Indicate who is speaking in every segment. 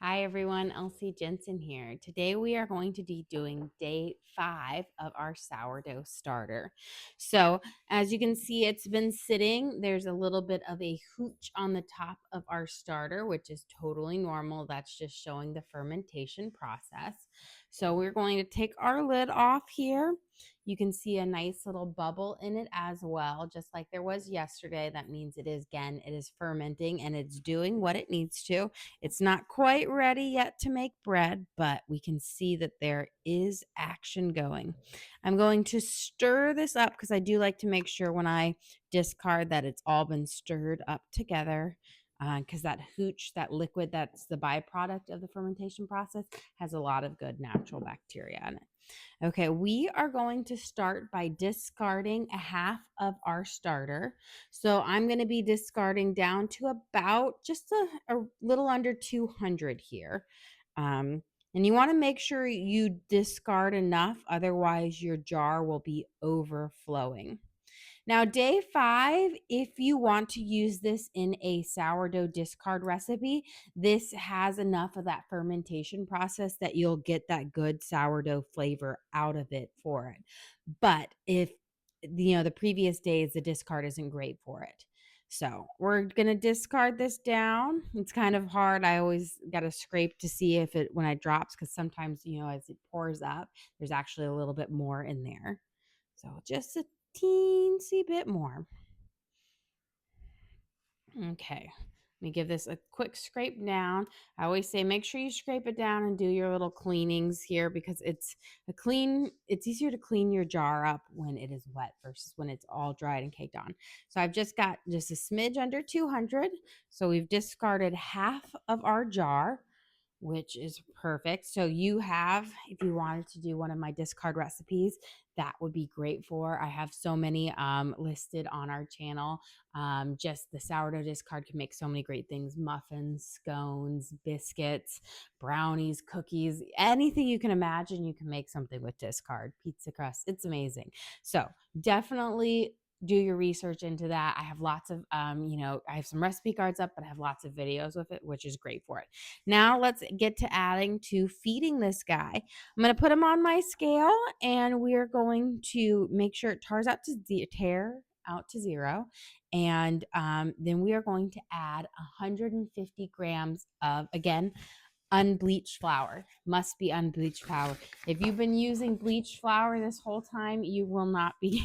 Speaker 1: Hi everyone, Elsie Jensen here. Today we are going to be doing day 5 of our sourdough starter. So as you can see, it's been sitting. There's a little bit of a hooch on the top of our starter, which is totally normal. That's just showing the fermentation process. So we're going to take our lid off here. You can see a nice little bubble in it as well, just like there was yesterday. That means it is fermenting and it's doing what it needs to. It's not quite ready yet to make bread, but we can see that there is action going. I'm going to stir this up because I do like to make sure when I discard that it's all been stirred up together, because that hooch, that liquid that's the byproduct of the fermentation process, has a lot of good natural bacteria in it. Okay, we are going to start by discarding a half of our starter. So I'm going to be discarding down to about just a little under 200 here. And you want to make sure you discard enough, otherwise your jar will be overflowing. Now, day 5, if you want to use this in a sourdough discard recipe, this has enough of that fermentation process that you'll get that good sourdough flavor out of it for it. But if the previous days, the discard isn't great for it. So we're going to discard this down. It's kind of hard. I always got to scrape to see if it, when it drops, because sometimes, as it pours up, there's actually a little bit more in there. So just a teensy bit more. Okay. Let me give this a quick scrape down. I always say make sure you scrape it down and do your little cleanings here, because it's easier to clean your jar up when it is wet versus when it's all dried and caked on. So I've just got just a smidge under 200. So we've discarded half of our jar, which is perfect. So you have, if you wanted to do one of my discard recipes, that would be great for. I have so many listed on our channel. Just the sourdough discard can make so many great things: muffins, scones, biscuits, brownies, cookies, anything you can imagine. You can make something with discard. Pizza crust, it's amazing. So definitely do your research into that. I have lots of I have some recipe cards up, but I have lots of videos with it, which is great for it. Now let's get to adding to feeding this guy. I'm going to put him on my scale, and we're going to make sure it tear out to 0. And then we are going to add 150 grams of, again, unbleached flour. Must be unbleached flour. If you've been using bleached flour this whole time, you will not be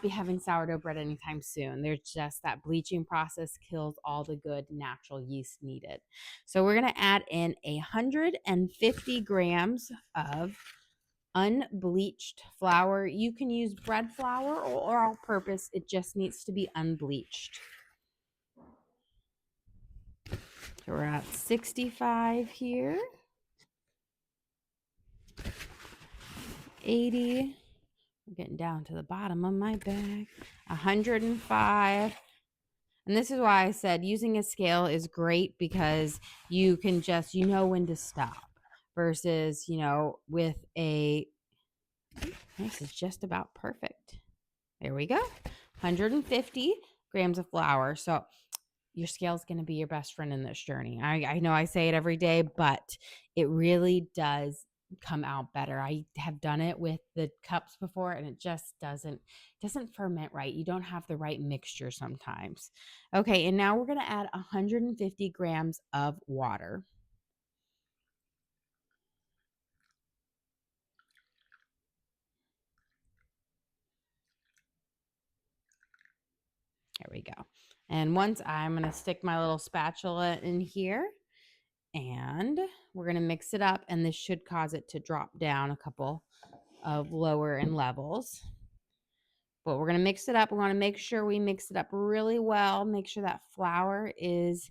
Speaker 1: having sourdough bread anytime soon. There's just that bleaching process kills all the good natural yeast needed. So we're going to add in 150 grams of unbleached flour. You can use bread flour or all purpose. It just needs to be unbleached. So we're at 65 here. 80. I'm getting down to the bottom of my bag. 105. And this is why I said using a scale is great, because you can just, when to stop, versus, with this is just about perfect. There we go. 150 grams of flour. So your scale is going to be your best friend in this journey. I know I say it every day, but it really does come out better. I have done it with the cups before, and it just doesn't ferment right. You don't have the right mixture sometimes. Okay, and now we're going to add 150 grams of water. There we go. And once I'm going to stick my little spatula in here, and we're going to mix it up, and this should cause it to drop down a couple of lower in levels. But we're going to mix it up. We want to make sure we mix it up really well. Make sure that flour is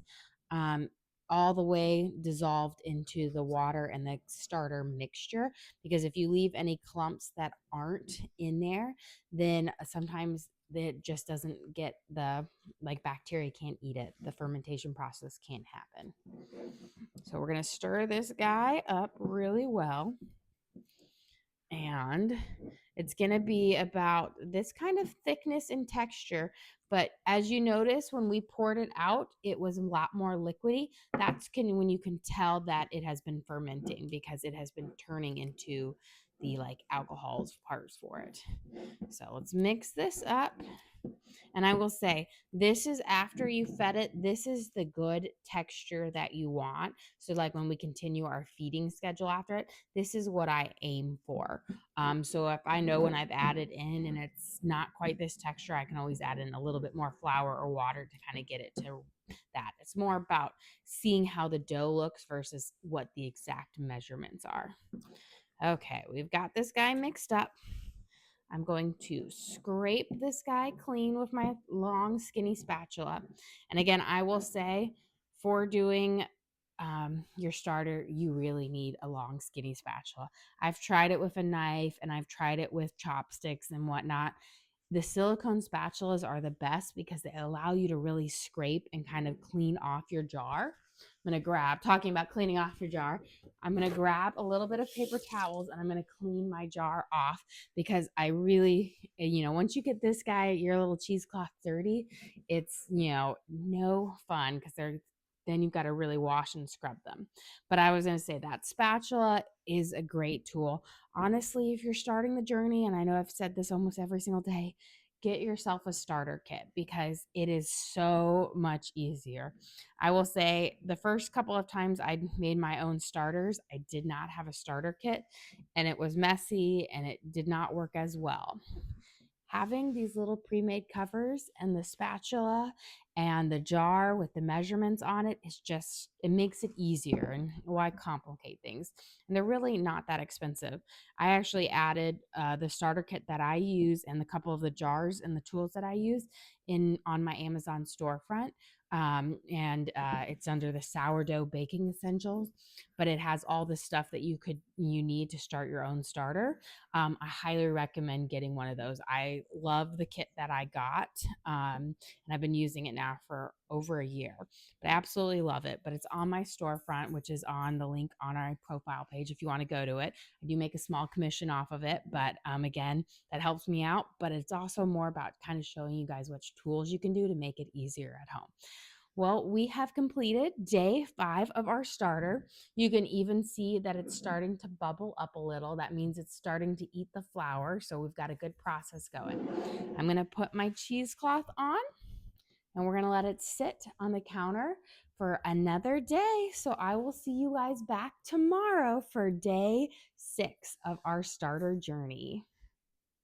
Speaker 1: all the way dissolved into the water and the starter mixture, because if you leave any clumps that aren't in there, then sometimes it just doesn't get bacteria can't eat it. The fermentation process can't happen. So we're going to stir this guy up really well. And It's going to be about this kind of thickness and texture. But as you notice, when we poured it out, it was a lot more liquidy. That's when you can tell that it has been fermenting because it has been turning into the like alcohols parts for it. So let's mix this up. And I will say, this is after you fed it, this is the good texture that you want. So, like when we continue our feeding schedule after it, this is what I aim for. So, if I know when I've added in and it's not quite this texture, I can always add in a little bit more flour or water to kind of get it to that. It's more about seeing how the dough looks versus what the exact measurements are. Okay, we've got this guy mixed up. I'm going to scrape this guy clean with my long, skinny spatula. And again, I will say for doing your starter, you really need a long, skinny spatula. I've tried it with a knife and I've tried it with chopsticks and whatnot. The silicone spatulas are the best because they allow you to really scrape and kind of clean off your jar. I'm going to talking about cleaning off your jar, I'm going to grab a little bit of paper towels and I'm going to clean my jar off because I really, once you get this guy, your little cheesecloth dirty, it's, no fun because then you've got to really wash and scrub them. But I was going to say that spatula is a great tool. Honestly, if you're starting the journey, and I know I've said this almost every single day, get yourself a starter kit because it is so much easier. I will say the first couple of times I made my own starters, I did not have a starter kit and it was messy and it did not work as well. Having these little pre-made covers and the spatula and the jar with the measurements on it is just, it makes it easier. And why complicate things? And they're really not that expensive. I actually added the starter kit that I use and the couple of the jars and the tools that I use on my Amazon storefront. And it's under the sourdough baking essentials, but it has all the stuff that you need to start your own starter. I highly recommend getting one of those. I love the kit that I got, and I've been using it now for over a year. But I absolutely love it. But it's on my storefront, which is on the link on our profile page if you want to go to it. I do make a small commission off of it, but again, that helps me out. But it's also more about kind of showing you guys which tools you can do to make it easier at home. Well, we have completed day 5 of our starter. You can even see that it's starting to bubble up a little. That means it's starting to eat the flour. So we've got a good process going. I'm going to put my cheesecloth on and we're going to let it sit on the counter for another day. So I will see you guys back tomorrow for day 6 of our starter journey.